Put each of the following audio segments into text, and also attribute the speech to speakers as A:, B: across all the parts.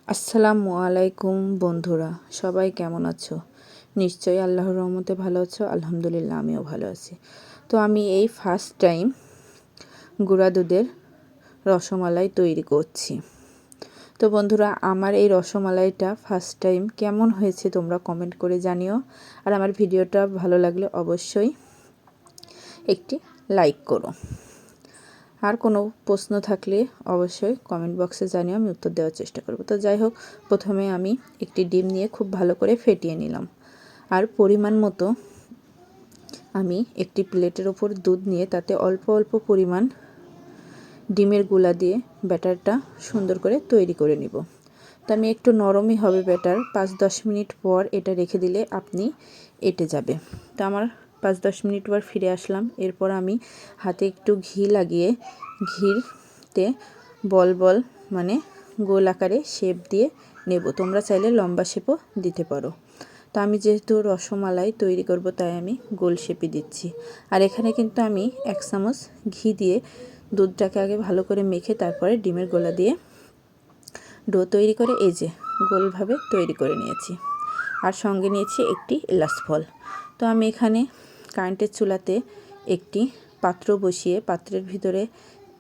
A: আসসালামু আলাইকুম বন্ধুরা, সবাই কেমন আছো? নিশ্চয়ই আল্লাহর রহমতে ভালো আছো। আলহামদুলিল্লাহ, আমিও ভালো আছি। তো আমি এই ফার্স্ট টাইম গুঁড়া দুধের রসমালাই তৈরি করছি। তো বন্ধুরা, আমার এই রসমালাইটা ফার্স্ট টাইম কেমন হয়েছে তোমরা কমেন্ট করে জানিও। আর আমার ভিডিওটা ভালো লাগলে অবশ্যই একটি লাইক করো। আর কোনো প্রশ্ন থাকলে অবশ্যই কমেন্ট বক্সে জানিয়ে আমি উত্তর দেওয়ার চেষ্টা করব। তো যাই হোক, প্রথমে আমি একটি ডিম নিয়ে খুব ভালো করে ফেটিয়ে নিলাম। আর পরিমাণ মতো আমি একটি প্লেটের ওপর দুধ নিয়ে তাতে অল্প অল্প পরিমাণ ডিমের গুলা দিয়ে ব্যাটারটা সুন্দর করে তৈরি করে নিব। তো আমি একটু নরমই হবে ব্যাটার, 5-10 মিনিট পর এটা রেখে দিলে আপনি এঁটে যাবে। তো আমার 5-10 মিনিট পর ফিরে আসলাম। এরপর আমি হাতে একটু ঘি লাগিয়ে ঘিতে বল বল মানে গোল আকারে শেপ দিয়ে নেব। তোমরা চাইলে লম্বা শেপও দিতে পারো। তো আমি যেহেতু রসমালাই তৈরি করব তাই আমি গোল শেপে দিচ্ছি। আর এখানে কিন্তু আমি 1 চামচ ঘি দিয়ে দুধটাকে আগে ভালো করে মেখে তারপরে ডিমের গোলা দিয়ে ডো তৈরি করে এই যে গোলভাবে তৈরি করে নিয়েছি। আর সঙ্গে নিয়েছি একটি এলাচ ফল। তো আমি এখানে কারেন্টের চুলাতে একটি পাত্র বসিয়ে পাত্রের ভিতরে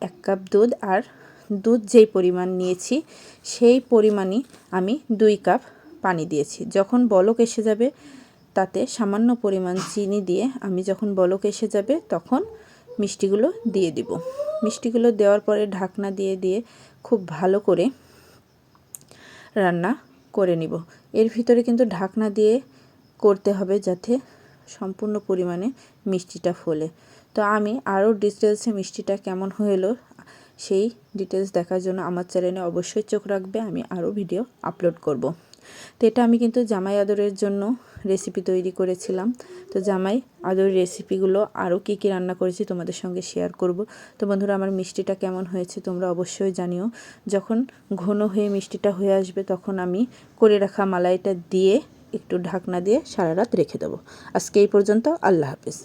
A: 1 কাপ দুধ আর দুধ যেই পরিমাণ নিয়েছি সেই পরিমাণই আমি 2 কাপ পানি দিয়েছি। যখন বলক এসে যাবে তাতে সামান্য পরিমাণ চিনি দিয়ে আমি যখন বলক এসে যাবে তখন মিষ্টিগুলো দিয়ে দিব। মিষ্টিগুলো দেওয়ার পরে ঢাকনা দিয়ে দিয়ে খুব ভালো করে রান্না করে নিব। এর ভিতরে কিন্তু ঢাকনা দিয়ে করতে হবে যাতে সম্পূর্ণ পরিমাণে মিষ্টিটা ফোলে। তো আমি আরও ডিটেলসে মিষ্টিটা কেমন হলো সেই ডিটেলস দেখার জন্য আমার চ্যানেলে অবশ্যই চোখ রাখবে। আমি আরও ভিডিও আপলোড করব। তো এটা আমি কিন্তু জামাই আদরের জন্য রেসিপি তৈরি করেছিলাম। তো জামাই আদরের রেসিপিগুলো আরও কী কী রান্না করেছি তোমাদের সঙ্গে শেয়ার করব। তো বন্ধুরা, আমার মিষ্টিটা কেমন হয়েছে তোমরা অবশ্যই জানিও। যখন ঘন হয়ে মিষ্টিটা হয়ে আসবে তখন আমি করে রাখা মালাইটা দিয়ে একটু ঢাকনা দিয়ে সারা রাত রেখে দেবো। আজকে এই পর্যন্ত। আল্লাহ হাফেজ।